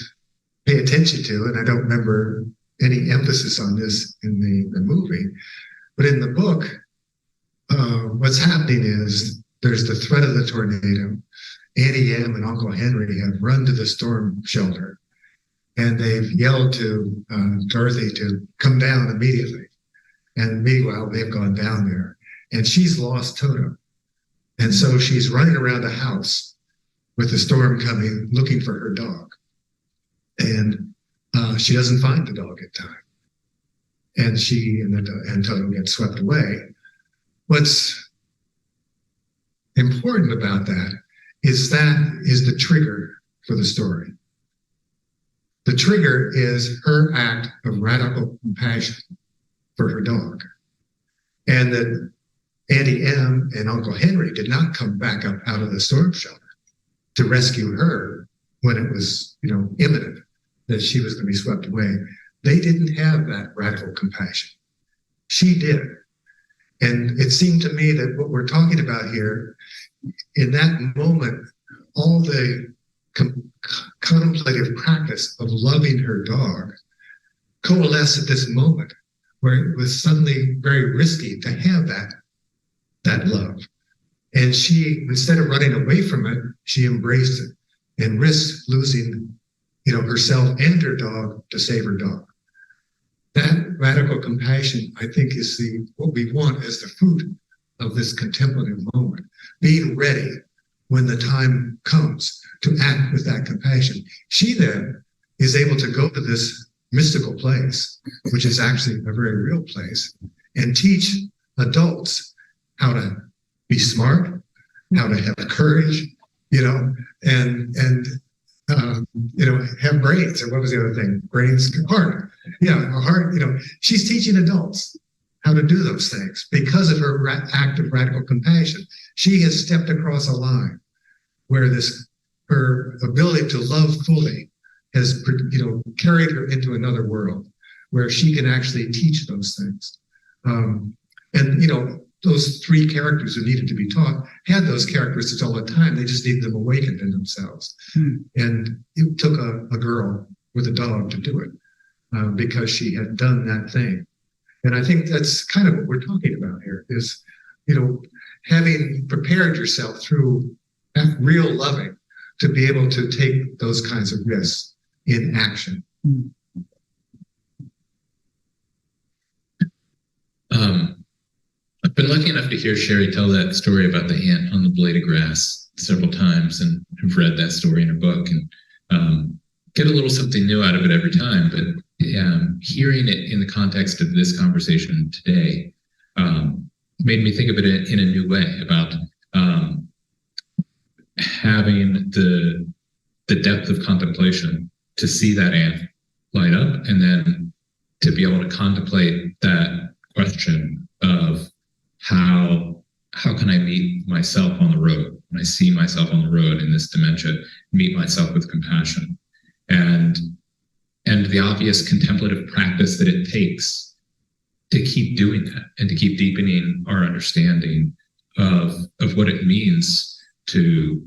pay attention to, and I don't remember any emphasis on this in the movie, but in the book, what's happening is there's the threat of the tornado. Auntie Em and Uncle Henry have run to the storm shelter, and they've yelled to Dorothy to come down immediately. And meanwhile, they've gone down there. and she's lost Toto. And so she's running around the house with the storm coming, looking for her dog. And she doesn't find the dog in time. And and Toto gets swept away. What's important about that is the trigger for the story. The trigger is her act of radical compassion for her dog. And that Auntie M and Uncle Henry did not come back up out of the storm shelter to rescue her when it was, imminent that she was going to be swept away. They didn't have that radical compassion. She did. And it seemed to me that what we're talking about here, in that moment, all the contemplative practice of loving her dog coalesced at this moment where it was suddenly very risky to have that love. And she, instead of running away from it, she embraced it and risked losing, herself and her dog to save her dog. That radical compassion, I think, is what we want as the fruit of this contemplative moment. Being ready when the time comes to act with that compassion. She then is able to go to this mystical place, which is actually a very real place, and teach adults how to be smart, how to have courage, and have brains. And what was the other thing? Brains, heart. Yeah, a heart. She's teaching adults how to do those things because of her act of radical compassion. She has stepped across a line where her ability to love fully has, carried her into another world where she can actually teach those things. Those three characters who needed to be taught had those characteristics all the time. They just needed them awakened in themselves. And it took a girl with a dog to do it because she had done that thing. And I think that's kind of what we're talking about here is, having prepared yourself through that real loving to be able to take those kinds of risks in action. I've been lucky enough to hear Sherry tell that story about the ant on the blade of grass several times, and have read that story in a book, and get a little something new out of it every time. But hearing it in the context of this conversation today made me think of it in a new way about having the depth of contemplation to see that ant light up, and then to be able to contemplate that question of how can I meet myself on the road when I see myself on the road in this dementia, meet myself with compassion, and the obvious contemplative practice that it takes to keep doing that and to keep deepening our understanding of what it means to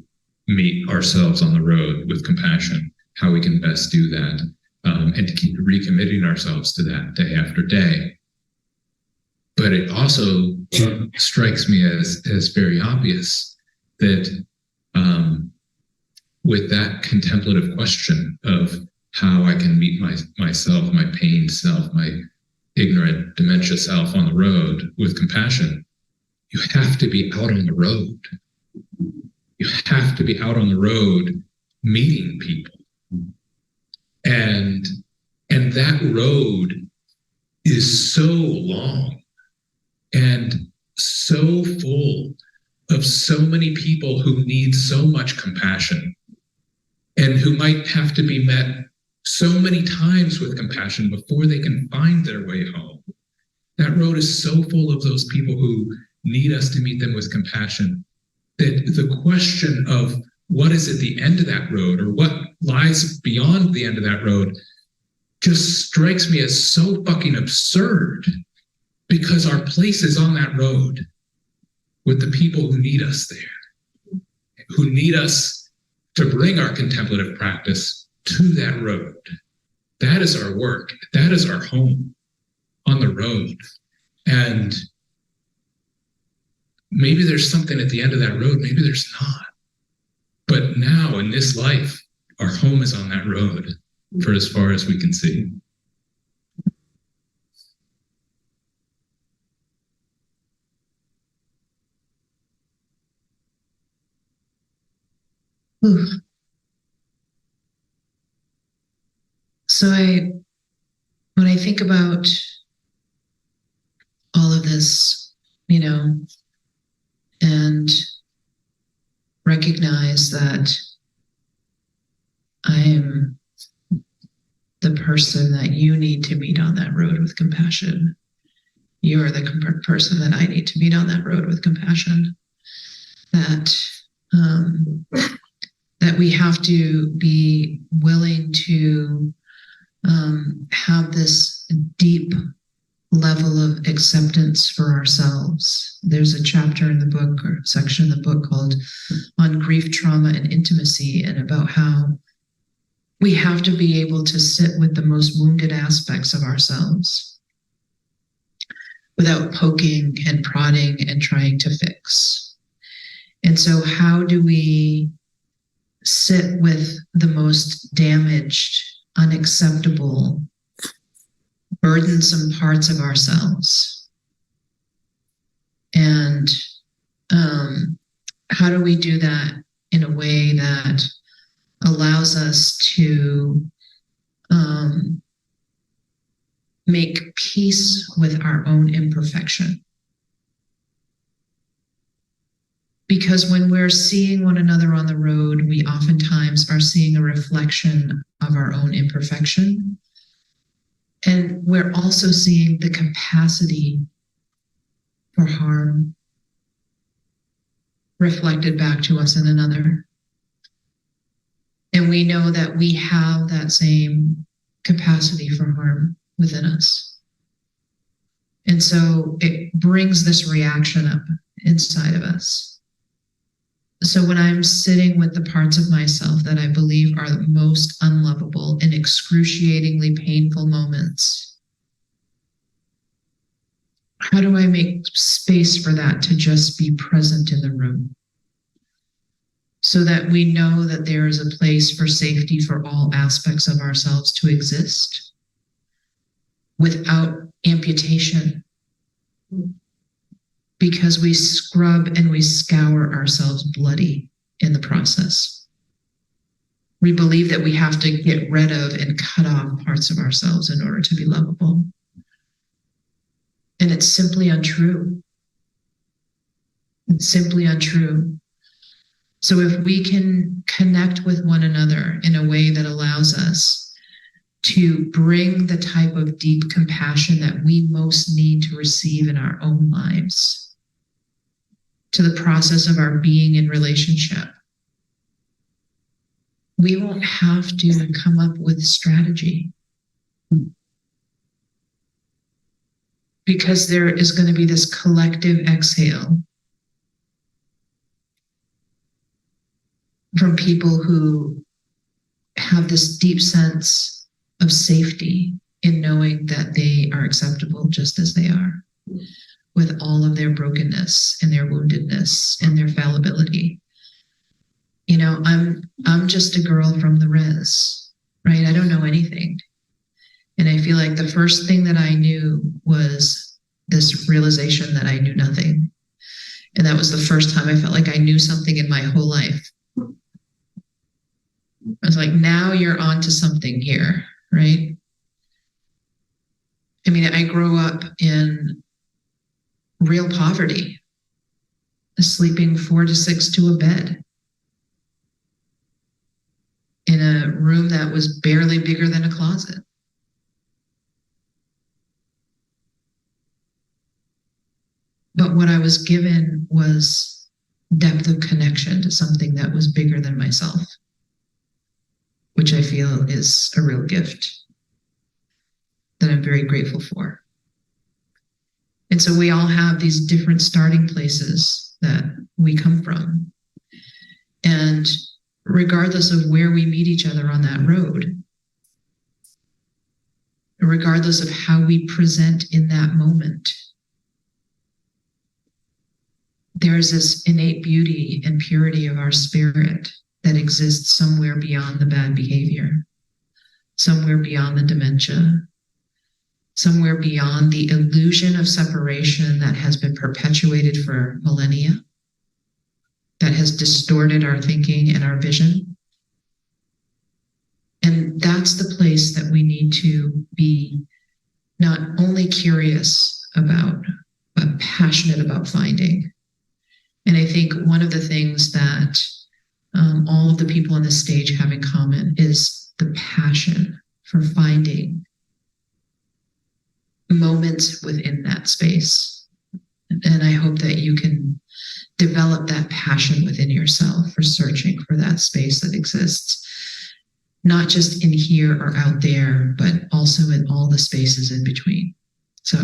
meet ourselves on the road with compassion, how we can best do that, and to keep recommitting ourselves to that day after day. But it also strikes me as very obvious that with that contemplative question of how I can meet myself, my pained self, my ignorant dementia self on the road with compassion, you have to be out on the road. You have to be out on the road meeting people. And that road is so long and so full of so many people who need so much compassion and who might have to be met so many times with compassion before they can find their way home. That road is so full of those people who need us to meet them with compassion that the question of what is at the end of that road or what lies beyond the end of that road just strikes me as so fucking absurd, because our place is on that road with the people who need us there, who need us to bring our contemplative practice to that road. That is our work. That is our home, on the road. And maybe there's something at the end of that road, maybe there's not. But now in this life, our home is on that road for as far as we can see. Ooh. So when I think about all of this, and recognize that I am the person that you need to meet on that road with compassion. You are the person that I need to meet on that road with compassion. That we have to be willing to have this deep level of acceptance for ourselves. There's a chapter in the book or section in the book called On Grief, Trauma, and Intimacy, and about how we have to be able to sit with the most wounded aspects of ourselves without poking and prodding and trying to fix. And so how do we sit with the most damaged, unacceptable, burdensome parts of ourselves? And how do we do that in a way that allows us to make peace with our own imperfection? Because when we're seeing one another on the road, we oftentimes are seeing a reflection of our own imperfection. And we're also seeing the capacity for harm reflected back to us in another. And we know that we have that same capacity for harm within us. And so it brings this reaction up inside of us. So when I'm sitting with the parts of myself that I believe are the most unlovable in excruciatingly painful moments, how do I make space for that to just be present in the room? So that we know that there is a place for safety for all aspects of ourselves to exist without amputation. Because we scrub and we scour ourselves bloody in the process. We believe that we have to get rid of and cut off parts of ourselves in order to be lovable. And it's simply untrue. It's simply untrue. So if we can connect with one another in a way that allows us to bring the type of deep compassion that we most need to receive in our own lives to the process of our being in relationship, we won't have to come up with strategy. Because there is going to be this collective exhale from people who have this deep sense of safety in knowing that they are acceptable just as they are, with all of their brokenness and their woundedness and their fallibility. I'm just a girl from the res, right? I don't know anything. And I feel like the first thing that I knew was this realization that I knew nothing. And that was the first time I felt like I knew something in my whole life. I was like, now you're on to something here, right? I mean, I grew up in real poverty, sleeping 4 to 6 to a bed in a room that was barely bigger than a closet. But what I was given was depth of connection to something that was bigger than myself, which I feel is a real gift that I'm very grateful for. And so we all have these different starting places that we come from. And regardless of where we meet each other on that road, regardless of how we present in that moment, there is this innate beauty and purity of our spirit that exists somewhere beyond the bad behavior, somewhere beyond the dementia, somewhere beyond the illusion of separation that has been perpetuated for millennia, that has distorted our thinking and our vision. And that's the place that we need to be not only curious about, but passionate about finding. And I think one of the things that all of the people on this stage have in common is the passion for finding moments within that space. And I hope that you can develop that passion within yourself for searching for that space that exists, not just in here or out there, but also in all the spaces in between. So,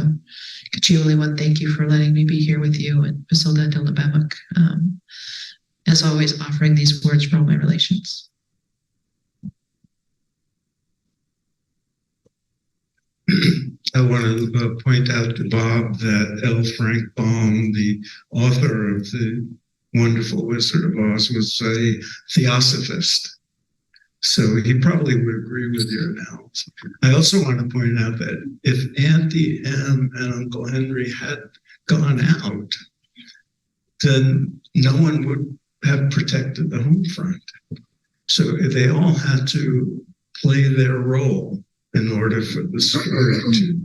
Kachiwali, thank you for letting me be here with you, and Basilda Dilabamuk, as always, offering these words for all my relations. I want to point out to Bob that L. Frank Baum, the author of The Wonderful Wizard of Oz, was a theosophist. So he probably would agree with your analysis. I also want to point out that if Auntie M and Uncle Henry had gone out, then no one would have protected the home front. So they all had to play their role in order for the story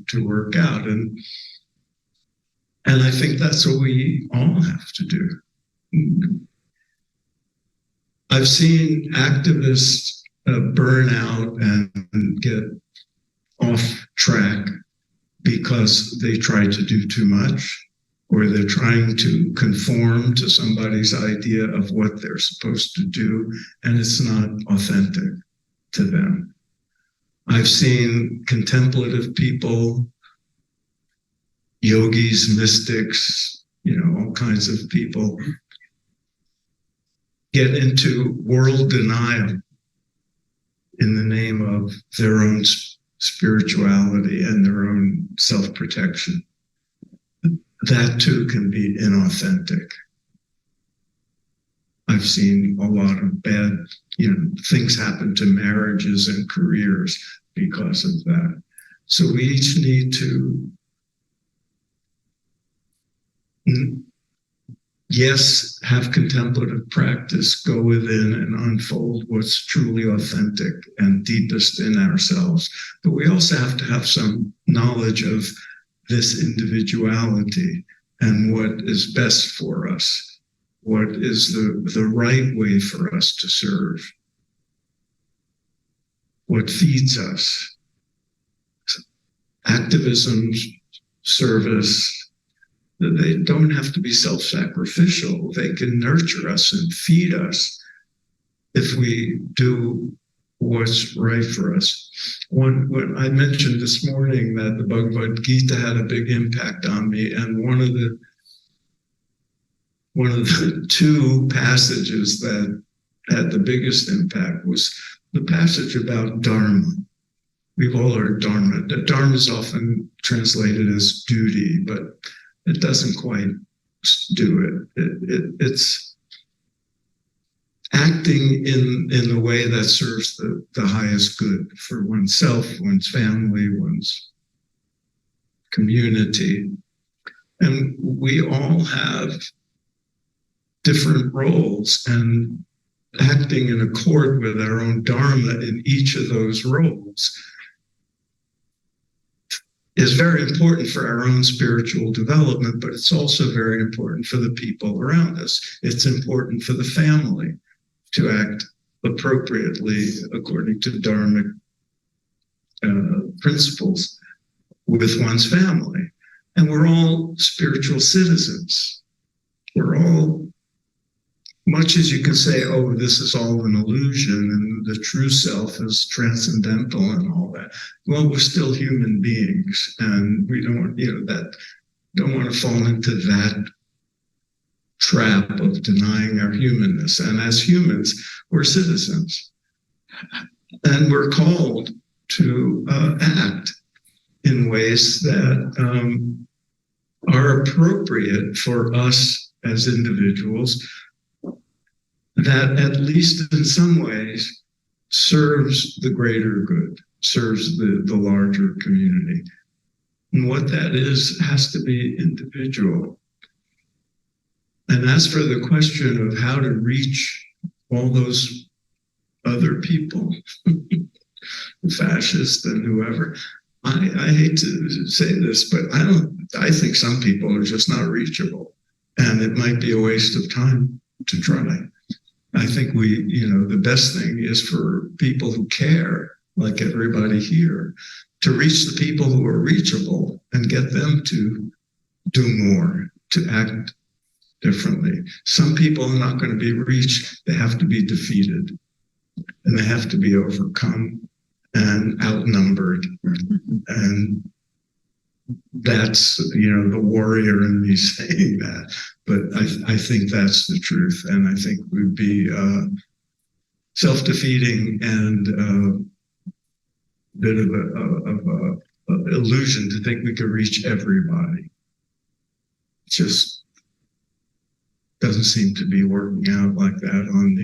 to work out. And I think that's what we all have to do. I've seen activists burn out and get off track because they try to do too much, or they're trying to conform to somebody's idea of what they're supposed to do, and it's not authentic to them. I've seen contemplative people, yogis, mystics, all kinds of people get into world denial in the name of their own spirituality and their own self-protection. That too can be inauthentic. I've seen a lot of bad, things happen to marriages and careers because of that. So we each need to, yes, have contemplative practice, go within and unfold what's truly authentic and deepest in ourselves. But we also have to have some knowledge of this individuality and what is best for us. What is the right way for us to serve? What feeds us? Activism, service, they don't have to be self-sacrificial. They can nurture us and feed us if we do what's right for us. When I mentioned this morning that the Bhagavad Gita had a big impact on me, and one of the two passages that had the biggest impact was the passage about Dharma. We've all heard Dharma. Dharma is often translated as duty, but it doesn't quite do it. It's acting in the way that serves the highest good for oneself, one's family, one's community. And we all have different roles, and acting in accord with our own dharma in each of those roles is very important for our own spiritual development, but it's also very important for the people around us. It's important for the family to act appropriately according to dharmic principles with one's family. And we're all spiritual citizens. We're all, much as you can say, oh, this is all an illusion and the true self is transcendental and all that. Well, we're still human beings, and we don't want to fall into that trap of denying our humanness. And as humans, we're citizens, and we're called to act in ways that are appropriate for us as individuals, that at least in some ways serves the greater good, serves the larger community. And what that is has to be individual. And as for the question of how to reach all those other people, the fascists and whoever, I hate to say this, but I think some people are just not reachable, and it might be a waste of time to try. I think the best thing is for people who care, like everybody here, to reach the people who are reachable and get them to do more, to act differently. Some people are not going to be reached. They have to be defeated, and they have to be overcome and outnumbered. And that's, the warrior in me saying that. But I think that's the truth. And I think it would be self-defeating and a bit of a illusion to think we could reach everybody. It just doesn't seem to be working out like that on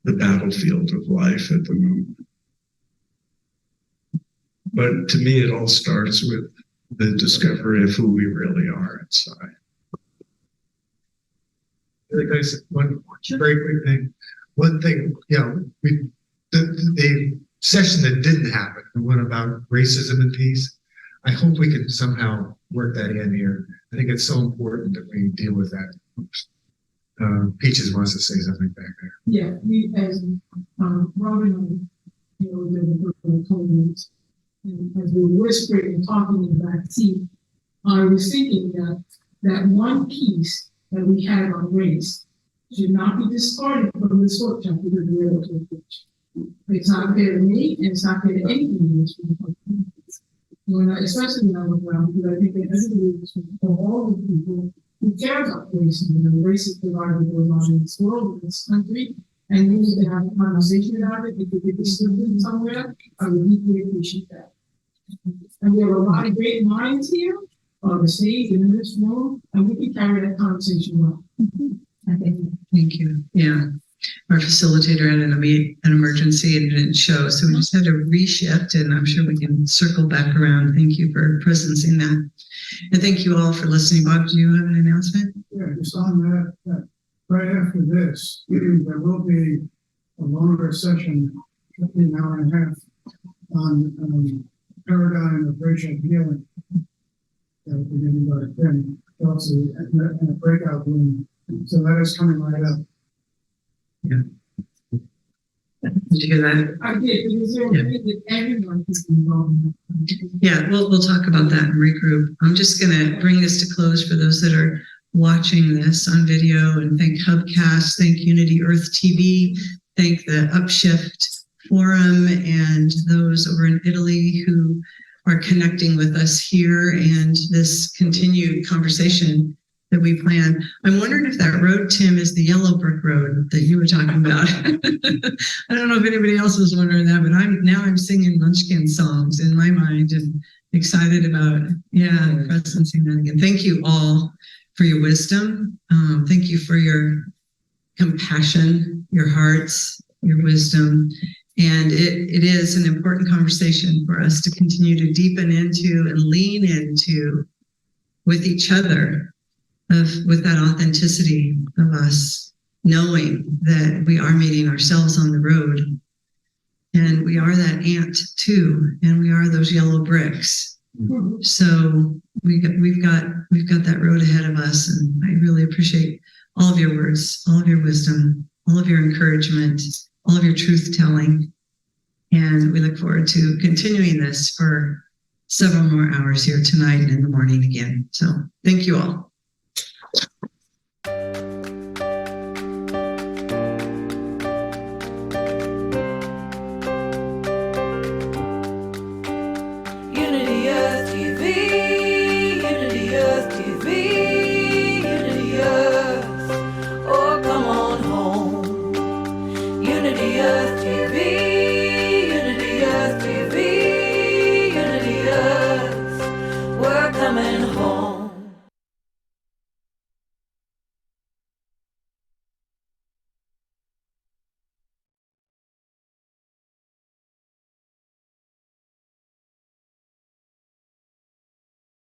the battlefield of life at the moment. But to me, it all starts with the discovery of who we really are inside. I said one very quick thing. One thing, the session that didn't happen, the one about racism and peace, I hope we can somehow work that in here. I think it's so important that we deal with that. Peaches wants to say something back there. Yeah, we as Robin, told me, and as we were whispering and talking in the back seat, I was thinking that one piece that we had on race should not be discarded from this workshop because we're able to reach. It's not fair to me, and it's not fair to anything in this room. Especially when I look around, because I think that everybody, of all the people who care about race, race is provided that goes on in this world, in this country, and we need to have a conversation about it. If we could be slipping somewhere, I would deeply appreciate that. And we have a lot of great minds here on the stage and in this room, and we can carry that conversation well. Thank you. Yeah. Our facilitator had an emergency and it didn't show, so we just had to reshift, and I'm sure we can circle back around. Thank you for presencing that. And thank you all for listening. Bob, do you have an announcement? Yeah, just on that right after this, there will be a longer session, an hour and a half, on paradigm of racial healing. That will be given by Tim, also in a breakout room. So that is coming right up. Yeah. Did you hear that? I did, because there were things that everyone is involved in. Yeah, we'll talk about that and regroup. I'm just going to bring this to close for those that are watching this on video, and thank Hubcast, thank Unity Earth TV, thank the Upshift Forum, and those over in Italy who are connecting with us here, and this continued conversation that we plan. I'm wondering if that road, Tim, is the yellow brick road that you were talking about. I don't know if anybody else was wondering that, but I'm singing Munchkin songs in my mind and excited about, presencing that again. Thank you all for your wisdom. Thank you for your compassion, your hearts, your wisdom. And it is an important conversation for us to continue to deepen into and lean into with each other, with that authenticity of us, knowing that we are meeting ourselves on the road, and we are that ant too, and we are those yellow bricks. So we've got that road ahead of us, and I really appreciate all of your words, all of your wisdom, all of your encouragement, all of your truth telling, and we look forward to continuing this for several more hours here tonight and in the morning again. So thank you all.